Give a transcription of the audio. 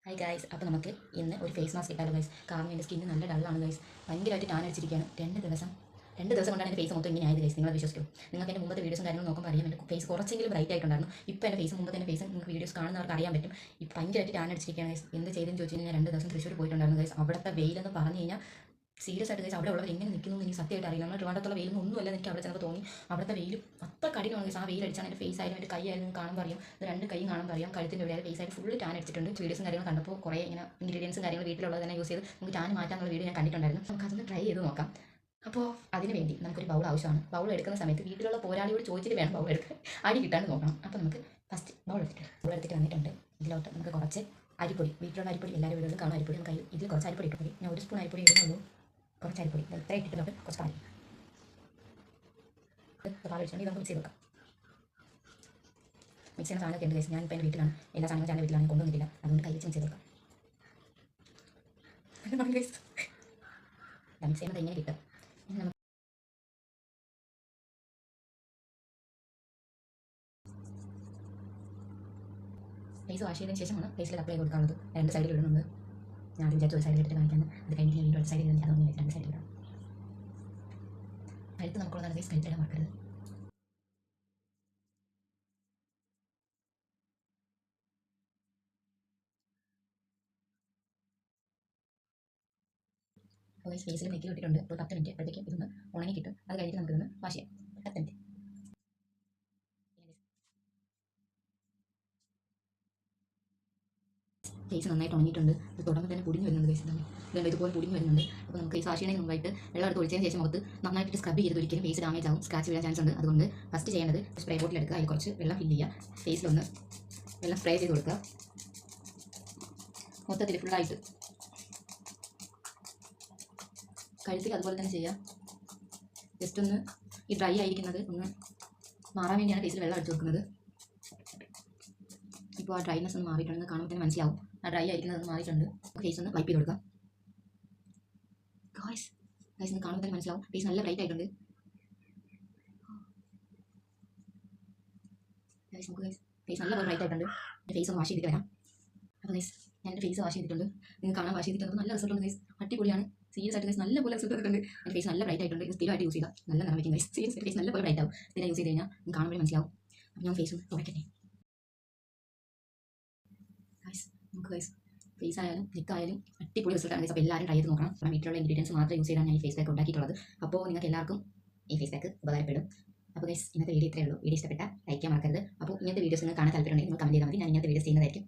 Hi guys, അപ്പോൾ നമുക്ക് ഇന്ന് ഒരു ഫേസ് മാസ്ക് ഇട്ടാലോ ഗൈസ്. കാരണം എൻ്റെ സ്കിന്ന് നല്ല ഡള്ളാണ് ഗൈസ്. ഭയങ്കരമായിട്ട് ടാൻ അടിച്ചിരിക്കുകയാണ്. രണ്ട് ദിവസം കൊണ്ടാണ് എൻ്റെ ഫേസ് മൊത്തം ഇങ്ങനെ ആയത് ഗൈസ്. നിങ്ങൾ വിശ്വസിക്കും? നിങ്ങൾക്ക് എൻ്റെ മുമ്പത്തെ വീഡിയോസും കാര്യങ്ങളും നോക്കുമ്പോൾ അറിയാം, എൻ്റെ ഫേസ് കുറച്ചെങ്കിലും ബ്രൈറ്റ് ആയിട്ടുണ്ടായിരുന്നു. ഇപ്പോൾ എൻ്റെ ഫേസ് മുമ്പത്തെ എൻ്റെ ഫേസ് നിങ്ങൾക്ക് വീഡിയോസ് കാണുന്നവർക്ക് അറിയാൻ പറ്റും. ഇപ്പോൾ ഭയങ്കരമായിട്ട് ടാൻ അടിച്ചിരിക്കുകയാണ് ഗൈസ്. എന്ത് ചെയ്തെന്ന് ചോദിച്ചു കഴിഞ്ഞാൽ 2 ദിവസം തൃശ്ശൂർ പോയിട്ടുണ്ടായിരുന്നു ഗൈസ്. അവിടുത്തെ വെയിലെന്ന് പറഞ്ഞു കഴിഞ്ഞാൽ സീരിയസ് ആയിട്ട് ഗൈസ്, അവിടെ ഉള്ളവർ എങ്ങനെ നിൽക്കുന്നു എന്ന് എനിക്ക് സത്യമായിട്ട് അറിയില്ല. നമ്മൾ ട്രിവാൻഡ്രത്തുള്ള വെയിലൊന്നും ഒന്നുമല്ല എനിക്ക് അവിടെ ചെന്നപ്പോൾ തോന്നി. അവിടുത്തെ വെയിൽ അത്ര കഠിനമാണ് ഗൈസ്. ആ വെയിൽ അടിച്ചാണ് എൻ്റെ ഫേസ് ആയാലും എൻ്റെ കൈ ആയാലും കാണുമ്പോൾ അറിയാം. രണ്ട് കൈയും കാണുമ്പോൾ അറിയാം. കഴുത്തിൻ്റെ ഇവിടെ ഫേസ് ആയിട്ട് ഫുള്ള് ടാൻ അടിച്ചിട്ടുണ്ട്. വീഡിയോസും കാര്യങ്ങളും കണ്ടപ്പോൾ കുറേ ഇങ്ങനെ ഇൻഗ്രീഡിയൻസും കാര്യങ്ങളും വീട്ടിലുള്ളത് തന്നെ യൂസ് ചെയ്ത് നമുക്ക് ടാൻ മാറ്റാനുള്ള വീഡിയോ ഞാൻ കണ്ടിട്ടുണ്ടായിരുന്നു. നമുക്ക് അതൊന്ന് ട്രൈ ചെയ്ത് നോക്കാം. അപ്പോൾ അതിന് വേണ്ടി നമുക്കൊരു ബൗൾ ആവശ്യമാണ്. ബൗൾ എടുക്കുന്ന സമയത്ത് വീട്ടിലുള്ള പോരാളിയോട് ചോദിച്ചിട്ട് വേണം ബൗൾ എടുക്കാൻ. അടി കിട്ടാണ്ട് നോക്കണം. അപ്പോൾ നമുക്ക് ഫസ്റ്റ് ബൗൾ എടുത്തിട്ട് വന്നിട്ടുണ്ട്. ഇതിലോട്ട് നമുക്ക് കുറച്ച് അരിപ്പൊടി, വീട്ടിലുള്ള അരിപ്പൊടി എല്ലാവരും വീടുകളിലും കാണും. അരിപ്പൊടി നമുക്ക് ഇതിൽ കുറച്ച് അരിപ്പൊടി ഇട്ടു മതി. ഞാൻ 1 സ്പൂൺ അരിപ്പൊടി ഇടുന്നുള്ളൂ. കുറച്ച് അരിപ്പൊടി ഇത്ര ഇട്ടിട്ട് നമുക്ക് കുറച്ച് പാൽ ഒഴിച്ചാൽ ഇത് നമുക്ക് മിക്സ് ചെയ്ത് വെക്കാം. മിക്സ് ചെയ്യുന്ന സാധനമൊക്കെ ഉണ്ട് ഗൈസ്. ഞാനിപ്പോൾ എൻ്റെ വീട്ടിലാണ്, എല്ലാ സാധനങ്ങളും ഞാൻ വീട്ടിലാണ് കൊണ്ടുവന്നിട്ടില്ല. അതുകൊണ്ട് കൈ വെച്ച് മിക്സ് ചെയ്ത് വെക്കാം. മിക്സ് ചെയ്യുന്നത് ഇങ്ങനെ കിട്ടും. നമുക്ക് ഫേസ് വാഷ് ചെയ്തതിന് ശേഷമാണ് ഫേസിൽ അപ്ലൈ ചെയ്ത് കൊടുക്കാറുള്ളത്. 2 സൈഡിൽ ഇടുന്നുണ്ട്. ഞാൻ വിചാരിച്ചു ഒരു സൈഡിൽ ഇട്ടിട്ട് കാണിക്കാൻ. അത് കഴിഞ്ഞിട്ട് വീണ്ടും ഒരു സൈഡിൽ ഇടുന്നില്ല. അതൊന്നും 2 സൈഡിൽ ഇടാം. കഴുത്ത് നമുക്കുള്ളതാണ് ഗൈസ്. കഴുത്തിടാൻ മറക്കരുത്. അപ്പോൾ ഫേസിൽ നെക്കി ഇട്ടിട്ടുണ്ട്. അപ്പോൾ 10 മിനിറ്റ് അപ്പോഴത്തേക്കും ഇതൊന്ന് ഉണങ്ങി കിട്ടും. അത് കഴിഞ്ഞിട്ട് നമുക്കിതൊന്ന് വാഷ് ചെയ്യാം. 10 മിനിറ്റ്. ഫേസ് നന്നായിട്ട് ഉണങ്ങിയിട്ടുണ്ട്. ഇത് തുടങ്ങുമ്പോൾ തന്നെ പൊടിഞ്ഞ് വരുന്നുണ്ട് ഗൈസ്. ഇതുണ്ട്, ഇതുപോലെ പൊടിഞ്ഞ് വരുന്നുണ്ട്. അപ്പോൾ നമുക്ക് ഫേസ് വാഷ് ചെയ്യുന്നതിന് മുമ്പായിട്ട് വെള്ളം എടുത്ത് ഒഴിച്ചതിന് ശേഷം മുഖത്ത് നന്നായിട്ട് സ്ക്രബ് ചെയ്ത് ഒരിക്കലും ഫേസ് ഡാമേജ് ആവും, സ്ക്രാച്ച് വീഴാൻ ചാൻസ് ഉണ്ട്. അതുകൊണ്ട് ഫസ്റ്റ് ചെയ്യേണ്ടത് സ്പ്രേ ബോട്ടിൽ എടുക്കുക. അതിൽ കുറച്ച് വെള്ളം ഫില്ല് ചെയ്യുക. ഫേസിലൊന്ന് വെള്ളം സ്പ്രേ ചെയ്ത് കൊടുക്കുക. മൊത്തത്തിൽ ഫുള്ളായിട്ട്. കഴുത്തിൽ അതുപോലെ തന്നെ ചെയ്യുക. ജസ്റ്റ് ഒന്ന് ഈ ഡ്രൈ ആയിരിക്കുന്നത് ഒന്ന് മാറാൻ വേണ്ടിയാണ് ഫേസിൽ വെള്ളം അടിച്ചു കൊടുക്കുന്നത്. ഇപ്പോൾ ആ ഡ്രൈനെസ് ഒന്ന് മാറിയിട്ടുണ്ടെന്ന് കാണുമ്പോൾ തന്നെ മനസ്സിലാവും. ആ ഡ്രൈ ആയിരിക്കുന്നത് ഒന്ന് മാറിയിട്ടുണ്ട്. ഫേസ് ഒന്ന് വൈപ്പ് ചെയ്ത് കൊടുക്കാം. ഗൈസ് ഒന്ന് കാണുമ്പോൾ തന്നെ മനസ്സിലാവും ഫേസ് നല്ല ബ്രൈറ്റ് ആയിട്ടുണ്ട്. നമുക്ക് ഫേസ് നല്ല ബ്രൈറ്റ് ആയിട്ടുണ്ട്. ഫേസ് ഒന്ന് വാഷ് ചെയ്തിട്ട് വരാം. അപ്പോൾ ഗൈസ് ഞാൻ എൻ്റെ ഫേസ് വാഷ് ചെയ്തിട്ടുണ്ട്. നിങ്ങൾക്ക് കാണാൻ വാഷ് ചെയ്തിട്ടുണ്ട്. നല്ല റിസൾട്ട് ഉണ്ട് ഗൈസ്. അടിപൊളിയാണ്. സീരിയസ് ആയിട്ട് ഗൈസ് നല്ല പോലെ റിസൾട്ട് വന്നിട്ടുണ്ട്. എൻ്റെ ഫേസ് നല്ല ബ്രൈറ്റ് ആയിട്ടുണ്ട്. ഇത് സ്ഥിരമായിട്ട് യൂസ് ചെയ്താൽ നല്ല നിറം വയ്ക്കും ഗൈസ്. സീരിയസ് ഫേസ് നല്ല പോലെ ബ്രൈറ്റ് ആവും. സ്ഥിരം യൂസ് ചെയ്ത് കഴിഞ്ഞാൽ നിങ്ങൾക്ക് കാണുമ്പോൾ മനസ്സിലാവും. അപ്പോൾ ഞാൻ ഫേസ് ഒന്ന് തുടക്കട്ടെ. നമുക്ക് ഗൈസ് ഫേസ് ആയാലും നെക്ക് ആയാലും അടിപൊളി റിസൾട്ടാണ് ഗൈസ്. അപ്പോൾ എല്ലാവരും ട്രൈ ചെയ്ത് നോക്കണം. നമ്മുടെ വീട്ടിലുള്ള ഇൻഗ്രീഡിയൻസ് മാത്രം യൂസ് ചെയ്താണ് ഞാൻ ഈ ഫേസ് പാക്ക് ഉണ്ടാക്കിയിട്ടുള്ളത്. അപ്പോൾ നിങ്ങൾക്ക് എല്ലാവർക്കും ഈ ഫേസ് പാക്ക് ഉപകാരപ്പെടും. അപ്പോൾ ഗൈസ് ഇന്നത്തെ വീഡിയോ ഇത്രയേ ഉള്ളൂ. വീഡിയോ ഇഷ്ടപ്പെട്ട ലൈക്ക് ചെയ്യാൻ മറക്കരുത്. അപ്പോൾ ഇങ്ങനത്തെ വീഡിയോസ് നിങ്ങൾ കാണാൻ താല്പര്യമുണ്ടെങ്കിൽ നിങ്ങൾ കമൻറ്റ് ചെയ്താൽ മതി. ഞാൻ ഇങ്ങനത്തെ വീഡിയോസ് ചെയ്യുന്നതായിരിക്കും.